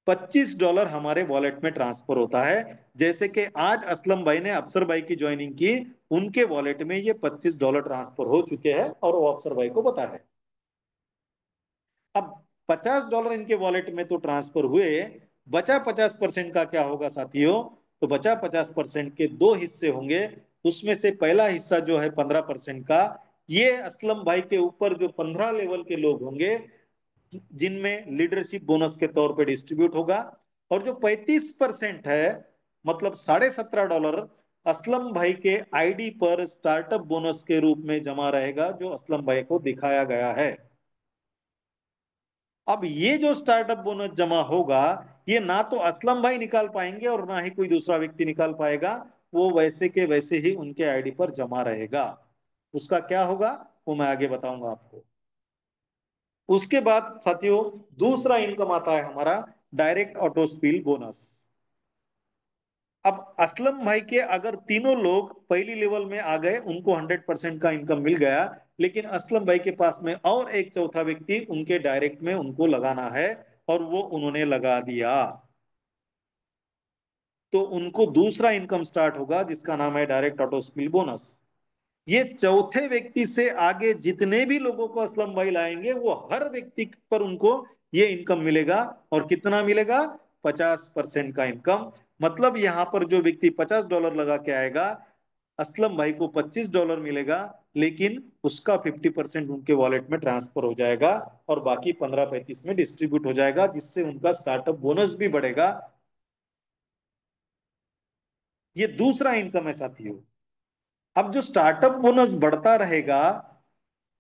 $25 हमारे वॉलेट में ट्रांसफर होता है। जैसे कि आज असलम भाई ने अफसर भाई की ज्वाइनिंग की, उनके वॉलेट में ये $25 ट्रांसफर हो चुके हैं और वो अफसर भाई को पता है। अब $50 इनके वॉलेट में तो ट्रांसफर हुए, बचा 50% का क्या होगा साथियों? तो बचा 50% के दो हिस्से होंगे। उसमें से पहला हिस्सा जो है 15% का, ये असलम भाई के ऊपर जो 15 लेवल के लोग होंगे, जिनमें लीडरशिप बोनस के तौर पे डिस्ट्रीब्यूट होगा। और जो 35% है, मतलब $17.5, असलम भाई के आईडी पर स्टार्टअप बोनस के रूप में जमा रहेगा, जो असलम भाई को दिखाया गया है। अब ये जो स्टार्टअप बोनस जमा होगा, ये ना तो असलम भाई निकाल पाएंगे और ना ही कोई दूसरा व्यक्ति निकाल पाएगा। वो वैसे के वैसे ही उनके आईडी पर जमा रहेगा। उसका क्या होगा वो मैं आगे बताऊंगा आपको। उसके बाद साथियों, दूसरा इनकम आता है हमारा डायरेक्ट ऑटो स्पिल बोनस। अब असलम भाई के अगर तीनों लोग पहली लेवल में आ गए, उनको 100% का इनकम मिल गया। लेकिन असलम भाई के पास में और एक चौथा व्यक्ति उनके डायरेक्ट में उनको लगाना है, और वो उन्होंने लगा दिया, तो उनको दूसरा इनकम स्टार्ट होगा, जिसका नाम है डायरेक्ट ऑटो स्पिल बोनस। ये चौथे व्यक्ति से आगे जितने भी लोगों को असलम भाई लाएंगे, वो हर व्यक्ति पर उनको ये इनकम मिलेगा। और कितना मिलेगा? 50% का इनकम। मतलब यहां पर जो व्यक्ति $50 लगा के आएगा, असलम भाई को $25 मिलेगा, लेकिन उसका 50% उनके वॉलेट में ट्रांसफर हो जाएगा, और बाकी 15-35 में डिस्ट्रीब्यूट हो जाएगा, जिससे उनका स्टार्टअप बोनस भी बढ़ेगा। ये दूसरा इनकम है साथियों। अब जो स्टार्टअप बोनस बढ़ता रहेगा,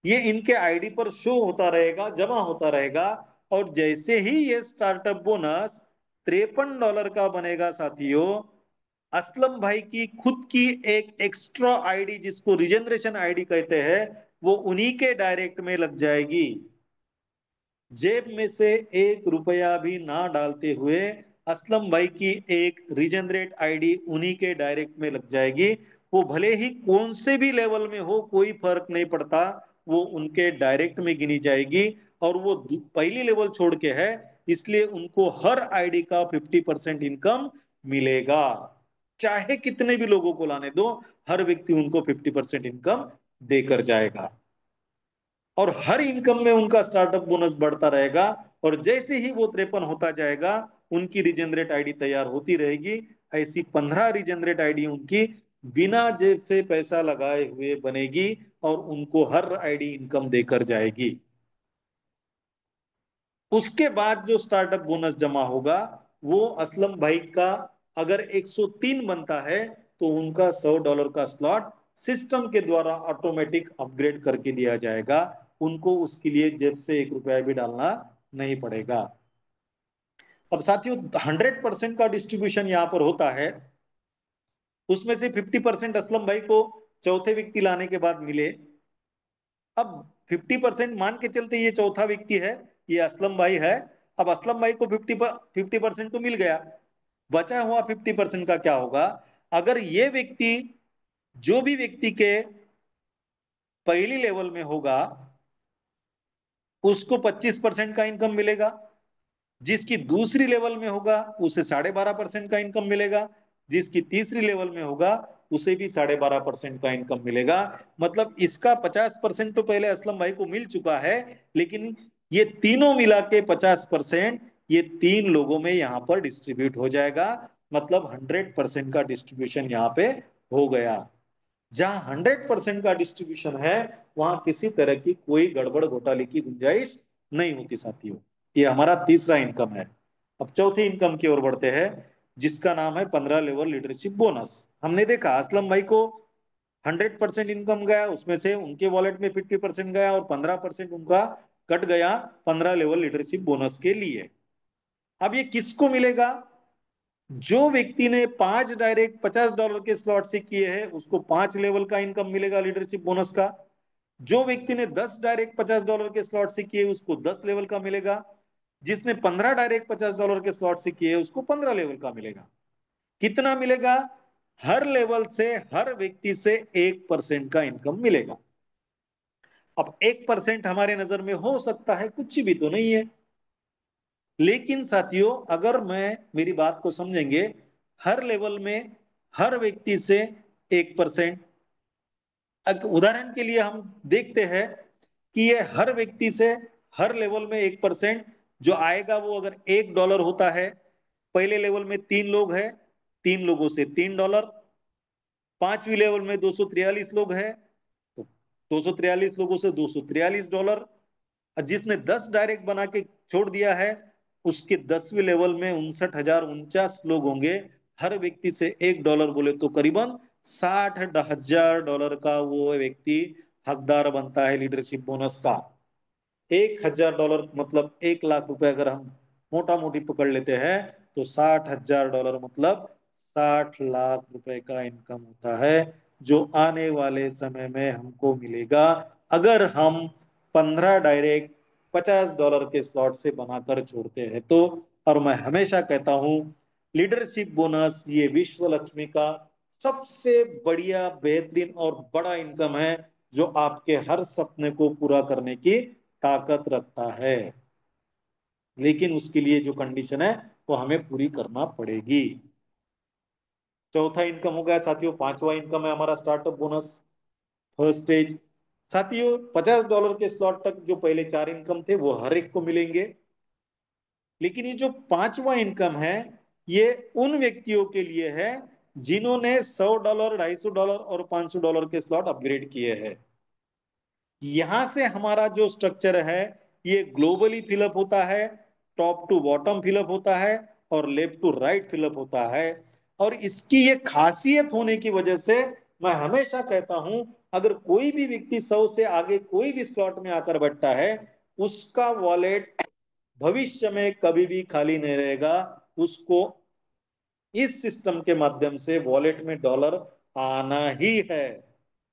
ये इनके आईडी पर शो होता रहेगा, जमा होता रहेगा। और जैसे ही ये स्टार्टअप बोनस $53 का बनेगा साथियों, असलम भाई की खुद की एक एक्स्ट्रा आईडी, जिसको रिजनरेशन आईडी कहते हैं, वो उन्हीं के डायरेक्ट में लग जाएगी। जेब में से $1 भी ना डालते हुए असलम भाई की एक रीजनरेट आईडी उन्हीं के डायरेक्ट में लग जाएगी। वो भले ही कौन से भी लेवल में हो, कोई फर्क नहीं पड़ता, वो उनके डायरेक्ट में गिनी जाएगी। और वो पहली लेवल छोड़ के है, इसलिए उनको हर आईडी का 50% इनकम मिलेगा। चाहे कितने भी लोगों को लाने दो, हर व्यक्ति उनको 50% इनकम देकर जाएगा, और हर इनकम में उनका स्टार्टअप बोनस बढ़ता रहेगा। और जैसे ही वो 53 होता जाएगा, उनकी रिजेनरेट आईडी तैयार होती रहेगी। ऐसी 15 रिजेनरेट आईडी उनकी बिना जेब से पैसा लगाए हुए बनेगी, और उनको हर आईडी इनकम देकर जाएगी। उसके बाद जो स्टार्टअप बोनस जमा होगा, वो असलम भाई का अगर 103 बनता है, तो उनका $100 का स्लॉट सिस्टम के द्वारा ऑटोमेटिक अपग्रेड करके दिया जाएगा। उनको उसके लिए जेब से 1 रुपया भी डालना नहीं पड़ेगा। अब साथियों, 100% का डिस्ट्रीब्यूशन यहां पर होता है। उसमें से 50% असलम भाई को चौथे व्यक्ति लाने के बाद मिले। अब 50% मान के चलते ये चौथा व्यक्ति है, ये असलम भाई है। अब असलम भाई को 50% तो मिल गया। बचा हुआ 50% का क्या होगा? अगर ये व्यक्ति, जो भी व्यक्ति के पहली लेवल में होगा, उसको 25% का इनकम मिलेगा। जिसकी दूसरी लेवल में होगा, उसे 12.5% का इनकम मिलेगा। जिसकी तीसरी लेवल में होगा, उसे भी 12.5% का इनकम मिलेगा। मतलब इसका 50% तो पहले असलम भाई को मिल चुका है, लेकिन ये तीनों मिला के 50% ये तीन लोगों में यहां पर डिस्ट्रीब्यूट हो जाएगा। मतलब 100% का डिस्ट्रीब्यूशन यहाँ पे हो गया। जहां 100% का डिस्ट्रीब्यूशन है, वहां किसी तरह की कोई गड़बड़ घोटाले की गुंजाइश नहीं होती साथियों। ये हमारा तीसरा इनकम है। अब चौथे इनकम की ओर बढ़ते हैं, जिसका नाम है 15 लेवल लीडरशिप बोनस। हमने देखा असलम भाई को 100% इनकम गया, उसमें से उनके वॉलेट में 50% गया, और 15% उनका कट गया 15 लेवल लीडरशिप बोनस के लिए। अब ये किसको मिलेगा? जो व्यक्ति ने 5 डायरेक्ट $50 के स्लॉट से किए हैं, उसको 5 लेवल का इनकम मिलेगा लीडरशिप बोनस का। जो व्यक्ति ने 10 डायरेक्ट $50 के स्लॉट से किए, उसको 10 लेवल का मिलेगा। जिसने 15 डायरेक्ट $50 के स्लॉट से किए, उसको 15 लेवल का मिलेगा। कितना मिलेगा? हर लेवल से हर व्यक्ति से 1% का इनकम मिलेगा। अब 1% हमारे नजर में हो सकता है कुछ भी तो नहीं है, लेकिन साथियों अगर मैं मेरी बात को समझेंगे, हर लेवल में हर व्यक्ति से 1%। उदाहरण के लिए हम देखते हैं कि ये हर व्यक्ति से हर लेवल में 1% जो आएगा, वो अगर $1 होता है, पहले लेवल में 3 लोग हैं, 3 लोगों से $3। पांचवी लेवल में 243 लोग हैं, तो 243 लोगों से $243। और जिसने 10 डायरेक्ट बना के छोड़ दिया है, उसके 10वीं लेवल में 59,049 लोग होंगे। हर व्यक्ति से $1 बोले तो करीबन $60,000 का वो व्यक्ति हकदार बनता है लीडरशिप बोनस का। $1,000 मतलब 1 लाख रुपए अगर हम मोटा मोटी पकड़ लेते हैं, तो $60,000 मतलब 60 लाख रुपए का इनकम होता है, जो आने वाले समय में हमको मिलेगा अगर हम 15 डायरेक्ट $50 के स्लॉट से बनाकर छोड़ते हैं तो। और मैं हमेशा कहता हूं, लीडरशिप बोनस ये विश्व लक्ष्मी का सबसे बढ़िया, बेहतरीन और बड़ा इनकम है, जो आपके हर सपने को पूरा करने की ताकत रखता है। लेकिन उसके लिए जो कंडीशन है, वो हमें पूरी करना पड़ेगी। चौथा इनकम हो गया साथियों। पांचवा इनकम है हमारा स्टार्टअप बोनस, फर्स्ट स्टेज। साथियों $50 के स्लॉट तक जो पहले 4 इनकम थे, वो हर एक को मिलेंगे। लेकिन ये जो पांचवा इनकम है, ये उन व्यक्तियों के लिए है जिन्होंने $100, $250 और $500 के स्लॉट अपग्रेड किए हैं। यहां से हमारा जो स्ट्रक्चर है, ये ग्लोबली फिलअप होता है, टॉप टू बॉटम फिलअप होता है, और लेफ्ट टू राइट फिलअप होता है। और इसकी ये खासियत होने की वजह से मैं हमेशा कहता हूं, अगर कोई भी व्यक्ति 100 से आगे कोई भी स्लॉट में आकर बैठता है, उसका वॉलेट भविष्य में कभी भी खाली नहीं रहेगा। उसको इस सिस्टम के माध्यम से वॉलेट में डॉलर आना ही है।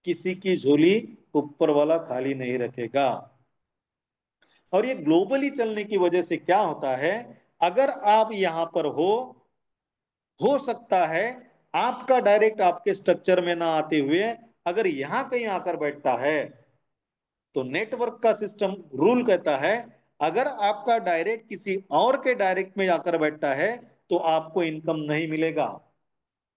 किसी की झोली ऊपर वाला खाली नहीं रखेगा। और ये ग्लोबली चलने की वजह से क्या होता है, अगर आप यहां पर हो सकता है आपका डायरेक्ट आपके स्ट्रक्चर में ना आते हुए अगर यहां कहीं आकर बैठता है, तो नेटवर्क का सिस्टम रूल कहता है, अगर आपका डायरेक्ट किसी और के डायरेक्ट में जाकर बैठता है तो आपको इनकम नहीं मिलेगा।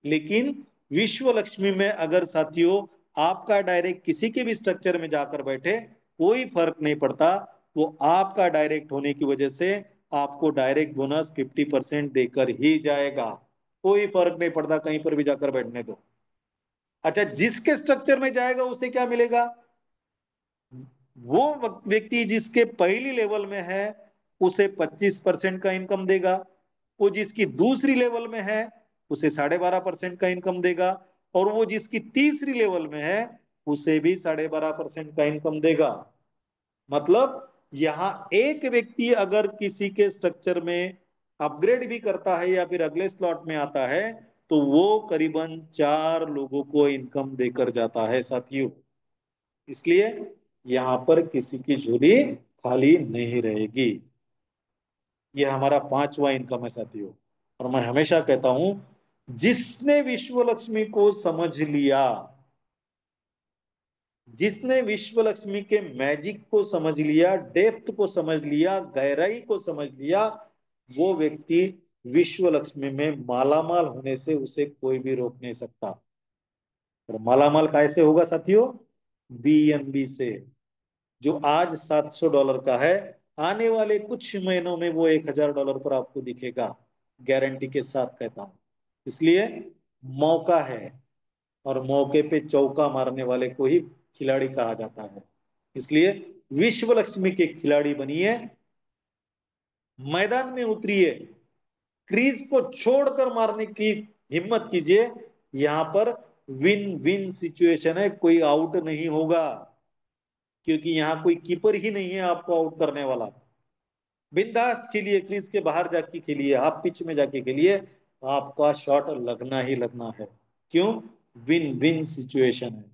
लेकिन विश्व लक्ष्मी में अगर साथियों आपका डायरेक्ट किसी के भी स्ट्रक्चर में जाकर बैठे, कोई फर्क नहीं पड़ता, वो आपका डायरेक्ट होने की वजह से आपको डायरेक्ट बोनस 50% देकर ही जाएगा। कोई फर्क नहीं पड़ता कहीं पर भी जाकर बैठने दो। अच्छा, जिसके स्ट्रक्चर में जाएगा उसे क्या मिलेगा? वो व्यक्ति जिसके पहली लेवल में है उसे 25% का इनकम देगा। वो जिसकी दूसरी लेवल में है उसे 12.5% का इनकम देगा। और वो जिसकी तीसरी लेवल में है उसे भी 12.5% का इनकम देगा। मतलब यहां एक व्यक्ति अगर किसी के स्ट्रक्चर में अपग्रेड भी करता है या फिर अगले स्लॉट में आता है तो वो करीबन 4 लोगों को इनकम देकर जाता है साथियों। इसलिए यहां पर किसी की झोली खाली नहीं रहेगी। यह हमारा 5वां इनकम है साथियों। और मैं हमेशा कहता हूं, जिसने विश्व लक्ष्मी को समझ लिया, जिसने विश्व लक्ष्मी के मैजिक को समझ लिया, डेप्थ को समझ लिया, गहराई को समझ लिया, वो व्यक्ति विश्व लक्ष्मी में मालामाल होने से उसे कोई भी रोक नहीं सकता। और मालामाल कैसे होगा साथियों? बीएनबी से, जो आज $700 का है, आने वाले कुछ महीनों में वो $1000 पर आपको दिखेगा, गारंटी के साथ कहता हूं। इसलिए मौका है, और मौके पे चौका मारने वाले को ही खिलाड़ी कहा जाता है। इसलिए विश्व लक्ष्मी के खिलाड़ी बनिए, मैदान में उतरिए, क्रीज को छोड़कर मारने की हिम्मत कीजिए। यहां पर विन विन सिचुएशन है, कोई आउट नहीं होगा, क्योंकि यहां कोई कीपर ही नहीं है आपको आउट करने वाला। बिंदास खेलिए, क्रीज के बाहर जाके खेलिए, हाफ पिच में जाके खेलिए, आपका शॉट लगना ही लगना है। क्यों? विन विन सिचुएशन है।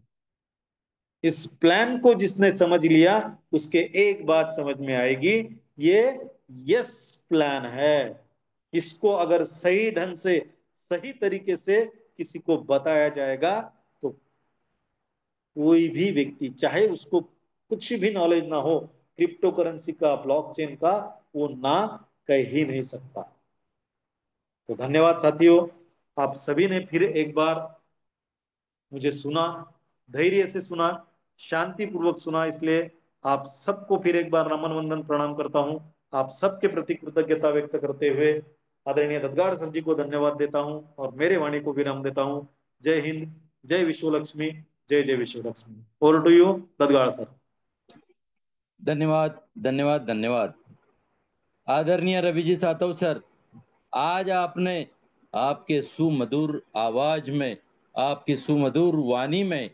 इस प्लान को जिसने समझ लिया उसके एक बात समझ में आएगी, ये यस प्लान है। इसको अगर सही ढंग से, सही तरीके से किसी को बताया जाएगा तो कोई भी व्यक्ति, चाहे उसको कुछ भी नॉलेज ना हो क्रिप्टो करेंसी का, ब्लॉकचेन का, वो ना कह ही नहीं सकता। तो धन्यवाद साथियों, आप सभी ने फिर एक बार मुझे सुना, धैर्य से सुना, शांति पूर्वक सुना। इसलिए आप सबको फिर एक बार नमन वंदन प्रणाम करता हूं। आप सबके प्रति कृतज्ञता व्यक्त करते हुए आदरणीय ददगाड़ सर जी को धन्यवाद देता हूं और मेरे वाणी को विराम देता हूं। जय हिंद, जय विश्व लक्ष्मी, जय जय Vishwa Lakshmi. Over to you ददगाड़ सर। धन्यवाद धन्यवाद धन्यवाद आदरणीय रवि जी सातव सर। आज आपने आपके सुमधुर आवाज में, आपकी सुमधुर वाणी में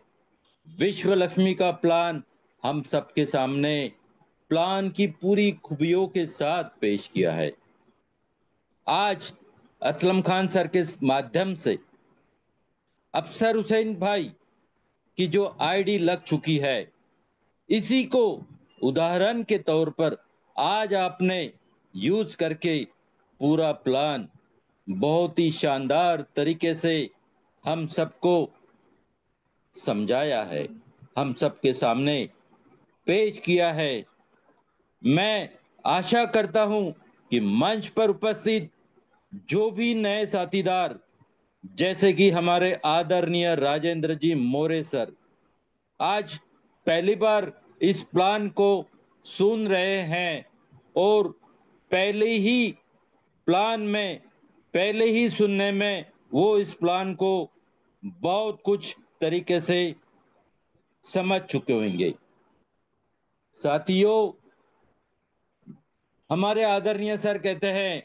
विश्व लक्ष्मी का प्लान हम सबके सामने, प्लान की पूरी खूबियों के साथ पेश किया है। आज असलम खान सर के माध्यम से अफसर हुसैन भाई की जो आईडी लग चुकी है, इसी को उदाहरण के तौर पर आज आपने यूज करके पूरा प्लान बहुत ही शानदार तरीके से हम सबको समझाया है, हम सबके सामने पेश किया है। मैं आशा करता हूं कि मंच पर उपस्थित जो भी नए साथीदार, जैसे कि हमारे आदरणीय राजेंद्र जी मोरे सर, आज पहली बार इस प्लान को सुन रहे हैं और पहले ही प्लान में, पहले ही सुनने में वो इस प्लान को बहुत कुछ तरीके से समझ चुके होंगे। साथियों, हमारे आदरणीय सर कहते हैं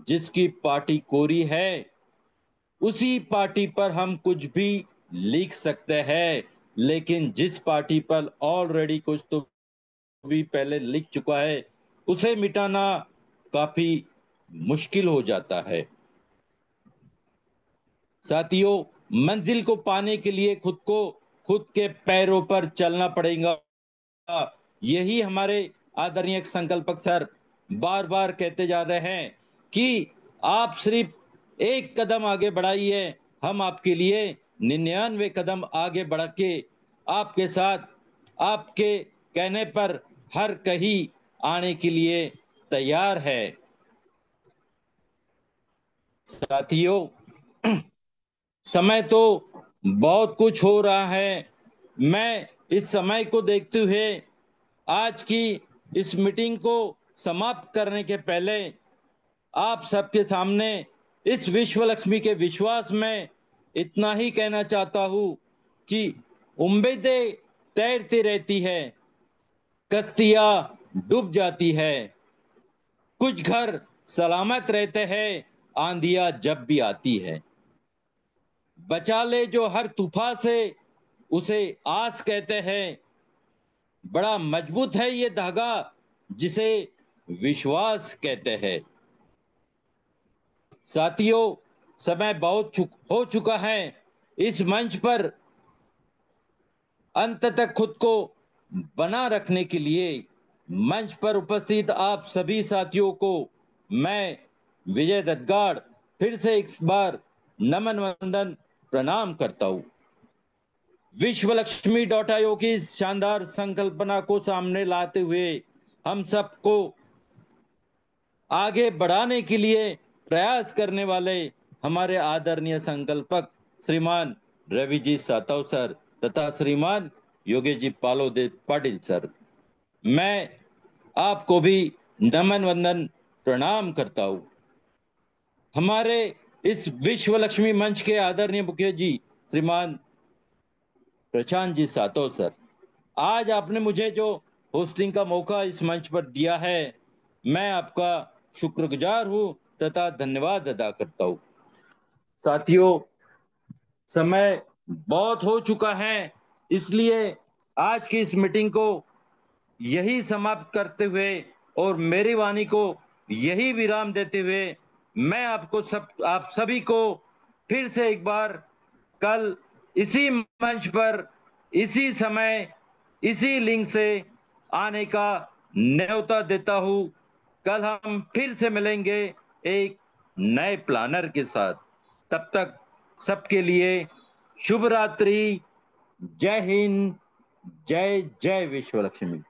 जिसकी पार्टी कोरी है उसी पार्टी पर हम कुछ भी लिख सकते हैं, लेकिन जिस पार्टी पर ऑलरेडी कुछ तो भी पहले लिख चुका है उसे मिटाना काफी मुश्किल हो जाता है। साथियों, मंजिल को पाने के लिए खुद को, खुद के पैरों पर चलना पड़ेगा। यही हमारे आदरणीय संकल्पक सर बार बार कहते जा रहे हैं कि आप सिर्फ एक कदम आगे बढ़ाइए, हम आपके लिए 99 कदम आगे बढ़ के आपके साथ, आपके कहने पर हर कहीं आने के लिए तैयार है। साथियों, समय तो बहुत कुछ हो रहा है। मैं इस समय को देखते हुए आज की इस मीटिंग को समाप्त करने के पहले आप सबके सामने इस विश्व लक्ष्मी के विश्वास में इतना ही कहना चाहता हूं कि उम्मीदें तैरती रहती है, कश्तियां डूब जाती है, कुछ घर सलामत रहते हैं आंधियां जब भी आती है। बचा ले जो हर तूफान से, उसे आस कहते हैं। बड़ा मजबूत है ये धागा जिसे विश्वास कहते हैं। साथियों, समय बहुत हो चुका है। इस मंच पर अंत तक खुद को बना रखने के लिए मंच पर उपस्थित आप सभी साथियों को मैं विजय दत्तगाड़ फिर से एक बार नमन वंदन प्रणाम करता हूं। विश्व लक्ष्मी .io की इस शानदार संकल्पना को सामने लाते हुए हम सबको आगे बढ़ाने के लिए प्रयास करने वाले हमारे आदरणीय संकल्पक श्रीमान रवि जी सातव सर तथा श्रीमान योगेश जी पालोदे पाटिल सर, मैं आपको भी नमन वंदन प्रणाम करता हूं। हमारे इस विश्व लक्ष्मी मंच के आदरणीय मुखिया जी श्रीमान प्रशांत जी सातव सर, आज आपने मुझे जो होस्टिंग का मौका इस मंच पर दिया है, मैं आपका शुक्रगुजार हूं तथा धन्यवाद अदा करता हूं। साथियों, समय बहुत हो चुका है, इसलिए आज की इस मीटिंग को यही समाप्त करते हुए और मेरी वाणी को यही विराम देते हुए मैं आप सभी को फिर से एक बार कल इसी मंच पर इसी समय इसी लिंक से आने का न्योता देता हूं। कल हम फिर से मिलेंगे एक नए प्लानर के साथ। तब तक सबके लिए शुभ रात्रि। जय हिंद, जय जय विश्व लक्ष्मी।